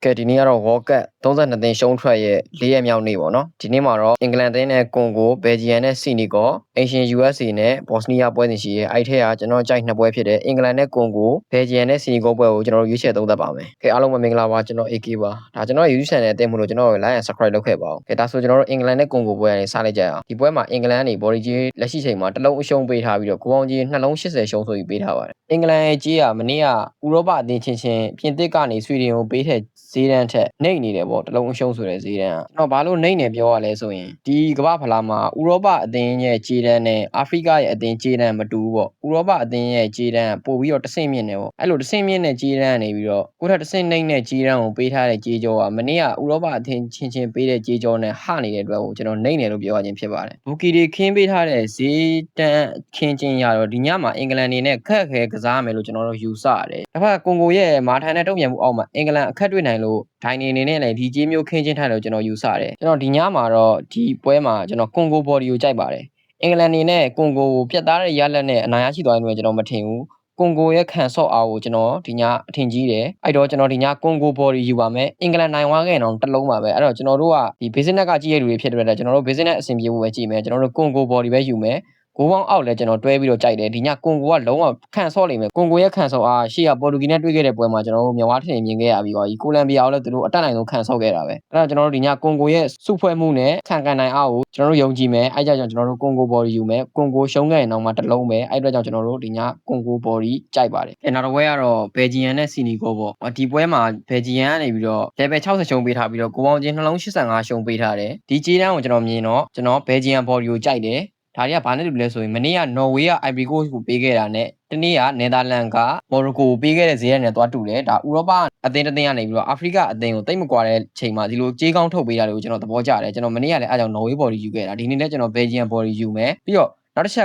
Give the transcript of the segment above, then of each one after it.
ကဲဒီနေ့ကတော့ World Cup 32 သင်းရှုံးထွက်ရဲ့4ရက်မြောက်နေ့ပေါ့နော်ဒီနေ့မှာတော့အင်္ဂလန်သင်းနဲ့ကွန်ဂိုဘယ်ဂျီယမ်နဲ့စီနီဂေါအင်ရှင် USA နဲ့ဘော့စနီးယားပွဲစဉ်ရှိရဲ့အဲ့ထက်ကကျွန်တော်ကြိုက်နှစ်ပွဲဖြစ်တဲ့အင်္ဂလန်နဲ့ကွန်ဂိုဘယ်ဂျီယမ်နဲ့စီနီဂေါပွဲကိုကျွန်တော်ရွေးချယ်သုံးသပ်ပါမယ်ကဲအားလုံးပဲမင်္ဂလာပါကျွန်တော် AK ပါဒါကျွန်တော် YouTube channel တင်မှုလို့ကျွန်တော် like and subscribe လုပ်ခဲ့ပါဦးကဲဒါဆိုကျွန်တော်တို့အင်္ဂလန်နဲ့ကွန်ဂိုပွဲကနေစလိုက်ကြအောင်ဒီပွဲမှာအင်္ဂလန်ကနေ body ကြီးလက်ရှိချိန်မှာတစ်လုံးအရှုံးပေးထားပြီးတော့ကိုအောင်ကြီးနှလုံး80ရှုံးဆိုပြီးပေးထားပါတယ်အင်္ဂလန်ရဲ့ကြီးကမနေ့ကဥရောပအသင်းချင်းပြင်သစ်ကနေဆွီဒင်ကိုပေးတဲ့ဈေးတန်းထက်နှိမ့်နေတယ်ပေါ့တစ်လုံးအရှုံးဆိုတဲ့ဈေးတန်းကကျွန်တော်ဘာလို့နှိမ့်နေပြောရလဲဆိုရင်ဒီကမ္ဘာဖလားမှာဥရောပအသင်းရဲ့ခြေတန်းနဲ့အာဖရိကရဲ့အသင်းခြေတန်းမတူဘူးပေါ့ဥရောပအသင်းရဲ့ခြေတန်းပို့ပြီးတော့တစ်ဆင့်မြင့်နေပေါ့အဲ့လိုတစ်ဆင့်မြင့်တဲ့ခြေတန်းကနေပြီးတော့ကိုယ့်ထက်တစ်ဆင့်နှိမ့်တဲ့ခြေတန်းကိုပေးထားတဲ့ခြေကြောကမနေ့ကဥရောပအသင်းချင်းပေးတဲ့ခြေကြောနဲ့ဟနေတဲ့အတွက်ကိုကျွန်တော်နှိမ့်နေလို့ပြောရခြင်းဖြစ်ပါတယ်ဘူကီတွေခင်းပေးထားတဲ့ဈေးတန်းခင်းချင်းရတော့ဒီညမှာအင်္ဂလန်နေနဲ့ခက်ခဲကစားမယ်လို့ကျွန်တော်တို့ယူဆရတယ်ဒါပေမဲ့ကွန်ဂိုရဲ့မာထန်နဲ့တုံ့ပြန်မှုအောက်မှာအင်္ဂလန်အခက်တွေ့နိုင်လို့ဒိုင်နေနဲ့လည်းဒီကြေးမျိုးခင်းချင်းထိုင်လို့ကျွန်တော်ယူဆတယ်ကျွန်တော်ဒီညမှာတော့ဒီပွဲမှာကျွန်တော်ကွန်ဂိုဘော်ဒီကိုကြိုက်ပါတယ်အင်္ဂလန်နေနဲ့ကွန်ဂိုကိုပြတ်သားတဲ့ရလဒ်နဲ့အနိုင်ရရှိသွားတယ်လို့ကျွန်တော်မထင်ဘူးကွန်ဂိုရဲ့ခံဆော့အားကိုကျွန်တော်ဒီညအထင်ကြီးတယ်အဲ့တော့ကျွန်တော်ဒီညကွန်ဂိုဘော်ဒီယူပါမယ်အင်္ဂလန်နိုင်သွားခဲ့တော့တစ်လုံးပါပဲအဲ့တော့ကျွန်တော်တို့ကဒီ business ကကြည့်ရတဲ့လူတွေဖြစ်တဲ့အတွက်ကျွန်တော်တို့ business အဆင်ပြေဖို့ပဲကြည့်မယ်ကျွန်တော်တို့ကွန်ဂိုဘော်ဒီပဲယူမယ်ကိုပေါင်းအောက်လဲကျွန်တော်တွဲပြီးတော့ကြိုက်တယ်ဒီညကွန်ဂိုကလုံးဝခံဆော့လိမ့်မယ်ကွန်ဂိုရဲ့ခံဆော့အားရှေ့ကပေါ်တူဂီနဲ့တွေ့ခဲ့တဲ့ပွဲမှာကျွန်တော်တို့မြန်မာထင်မြင်ခဲ့ရပြီးတော့ဒီကိုလံဘီယာကိုလည်းသူတို့အတက်နိုင်ဆုံးခံဆော့ခဲ့တာပဲအဲ့တော့ကျွန်တော်တို့ဒီညကွန်ဂိုရဲ့စုဖွဲ့မှုနဲ့ခံကန်နိုင်အားကိုကျွန်တော်တို့ယုံကြည်မယ်အဲ့ကြောင့်ကျွန်တော်တို့ကွန်ဂိုဘော်ဒီယူမယ်ကွန်ဂိုရှုံးခဲ့ရင်တော့မှတစ်လုံးပဲအဲ့အတွက်ကြောင့်ကျွန်တော်တို့ဒီညကွန်ဂိုဘော်ဒီကြိုက်ပါတယ်နောက်တစ်ပွဲကတော့ဘယ်ဂျီယမ်နဲ့စီနီဂေါပေါ့ဒီပွဲမှာဘယ်ဂျီယမ်ကနေပြီးတော့ level 60ရှုံးပေးထားပြီးတော့ကိုပေါင်းချင်းနှလုံး85ရှုံးပေးထားတယ်ဒီကြေးတန်းကိုကျွန်တော်မြင်တော့ကျွန်တော်ဘယ်ဂျီယမ်ဘော်ဒီကိုကြိုက်တယ်ဒါတွေကဘာနဲ့တူလဲဆိုရင်မနေ့ကနော်ဝေးက Ivory Coast ကိုပေးခဲ့တာနဲ့တနေ့ကနယ်သာလန်ကမော်ရိုကိုကိုပေးခဲ့တဲ့ဈေးနဲ့သွားတူတယ်ဒါဥရောပအသင်းတစ်သင်းကနေပြီးတော့အာဖရိကအသင်းကိုတိတ်မကွာတဲ့ချိန်မှာဒီလိုကြေးကောင်းထုတ်ပေးတာတွေကိုကျွန်တော်သဘောကျတယ်ကျွန်တော်မနေ့ကလည်းအားကြောင့်နော်ဝေးဘော်ဒီယူခဲ့တာဒီနေ့လည်းကျွန်တော်ဘယ်ဂျီယမ်ဘော်ဒီယူမယ်ပြီးတော့နောက်တစ်ချက်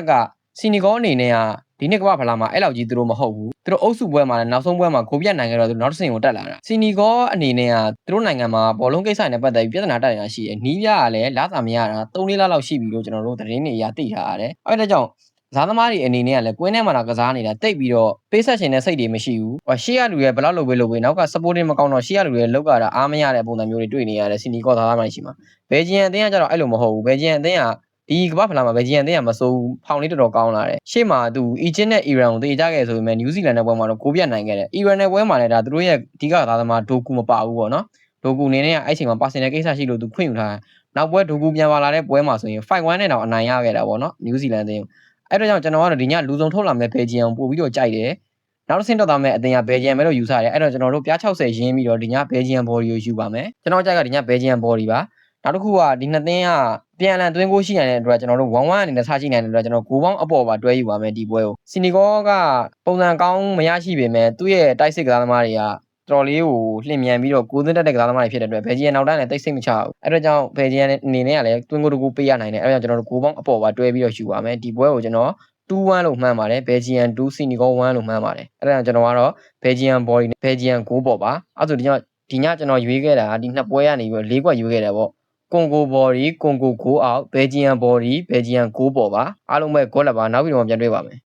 ကစီနီဂေါအနေနဲ့ကဒီနေ့ကမ္ဘာဖလားမှာအဲ့လောက်ကြီးသူတို့မဟုတ်ဘူးသူတို့အုပ်စုပွဲမှာလည်းနောက်ဆုံးပွဲမှာဂိုးပြတ်နိုင်ခဲ့တော့သူနောက်တစ်ဆင့်ကိုတက်လာတာစီနီဂေါအနေနဲ့ကသူတို့နိုင်ငံမှာဘောလုံးကိစ္စနဲ့ပတ်သက်ပြီးပြဿနာတက်နေတာရှိတယ်နီးပြကလည်းလာသာမရတာ3-4လလောက်ရှိပြီလို့ကျွန်တော်တို့သတင်းတွေအရသိထားရတယ်အဲ့ဒါကြောင့်ကစားသမားတွေအနေနဲ့ကလည်းကွင်းထဲမှာကစားနေတာတိတ်ပြီးတော့ပေးဆက်ရှင်တဲ့စိတ်တွေမရှိဘူး။ရှေ့ရလူတွေဘယ်လောက်လုပ်ပေးနောက်က supporting မကောင်းတော့ရှေ့ရလူတွေလောက်ကတာအားမရတဲ့ပုံစံမျိုးတွေတွေ့နေရတယ်စီနီဂေါသားသမားတွေရှိမှာ။ဘယ်ဂျီယမ်အသင်းကကျတော့အဲ့လိုမဟုတ်ဘူး။ဘယ်ဂျီယမ်အသင်းကဒီကမ္ဘာဖလားမှာဘယ်ဂျီယမ်အသင်းကမစိုးဘူး။ဖောင်လေးတော်တော်ကောင်းလာတယ်။ရှေ့မှာသူအီဂျစ်နဲ့အီရန်ကိုတေးကြခဲ့ဆိုပေမဲ့နယူးဇီလန်နဲ့ပွဲမှာတော့ကိုပြတ်နိုင်ခဲ့တယ်။အီရန်နဲ့ပွဲမှာလည်းဒါသူတို့ရဲ့အဓိကသားသမားဒိုကူမပါဘူးပေါ့နော်။ဒိုကူအနေနဲ့အဲ့ချိန်မှာ personal ကိစ္စရှိလို့သူခွင့်ယူထားတယ်။နောက်ပွဲဒိုကူပြန်ပါလာတဲ့ပွဲမှာဆိုရင် 5-1 နဲ့တော့အနိုင်ရခဲ့တာပေါ့နော်နယူးဇီလန်အသင်းအဲ့တော့ကြောင့်ကျွန်တော်ကတော့ဒီညလူစုံထုတ်လာမဲ့ဘယ်ဂျီယမ်ပို့ပြီးတော့ကြိုက်တယ်နောက်တစ်ဆင့်တော့သားမဲ့အသင်းကဘယ်ဂျီယမ်ပဲလို့ယူဆတယ်အဲ့တော့ကျွန်တော်တို့ပြား60ရင်းပြီးတော့ဒီညဘယ်ဂျီယမ်ဘော်ဒီကိုယူပါမယ်ကျွန်တော်ကြိုက်ကဒီညဘယ်ဂျီယမ်ဘော်ဒီပါနောက်တစ်ခုကဒီနှစ်သင်းကပြန်လန်သွင်းကိုရှိနိုင်တဲ့အတွက်ကျွန်တော်တို့1-1အနေနဲ့စကြည့်နိုင်တဲ့အတွက်ကျွန်တော်ဂိုးပေါင်းအပေါ်ပါတွဲယူပါမယ်ဒီပွဲကိုစီနီဂေါကပုံစံကောင်းမရရှိပေမဲ့သူ့ရဲ့တိုက်စစ်ကစားသမားတွေကတော်လေးကိုလှင်မြန်ပြီးတော့ကိုးသွင်းတတ်တဲ့ကစားသမားတွေဖြစ်တဲ့အတွက်ဘယ်ဂျီယမ်နောက်တန်းလည်းတိတ်ဆိတ်မချဘူးအဲ့တော့ကြောင့်ဘယ်ဂျီယမ်အနေနဲ့ကလည်းတွင်းကိုတကူပေးရနိုင်တယ်အဲ့တော့ကျွန်တော်တို့ဂိုးပေါင်းအပေါ်ပါတွဲပြီးတော့ယူပါမယ်ဒီပွဲကိုကျွန်တော်2-1လို့မှန်းပါတယ်ဘယ်ဂျီယမ်2စီနီဂေါ1လို့မှန်းပါတယ်အဲ့ဒါကျွန်တော်ကတော့ဘယ်ဂျီယမ်ဘော်ဒီဘယ်ဂျီယမ်9ပေါ့ပါအဲ့ဆိုဒီညကျွန်တော်ရွေးခဲ့တာဒီနှစ်ပွဲကနေပြီး4ခွက်ရွေးခဲ့တယ်ပေါ့ကွန်ဂိုဘော်ဒီကွန်ဂို9အောက်ဘယ်ဂျီယမ်ဘော်ဒီဘယ်ဂျီယမ်9ပေါ့ပါအားလုံးပဲဂေါ်လက်ပါနောက်ပြီးတော့ပြန်တွေ့ပါမယ်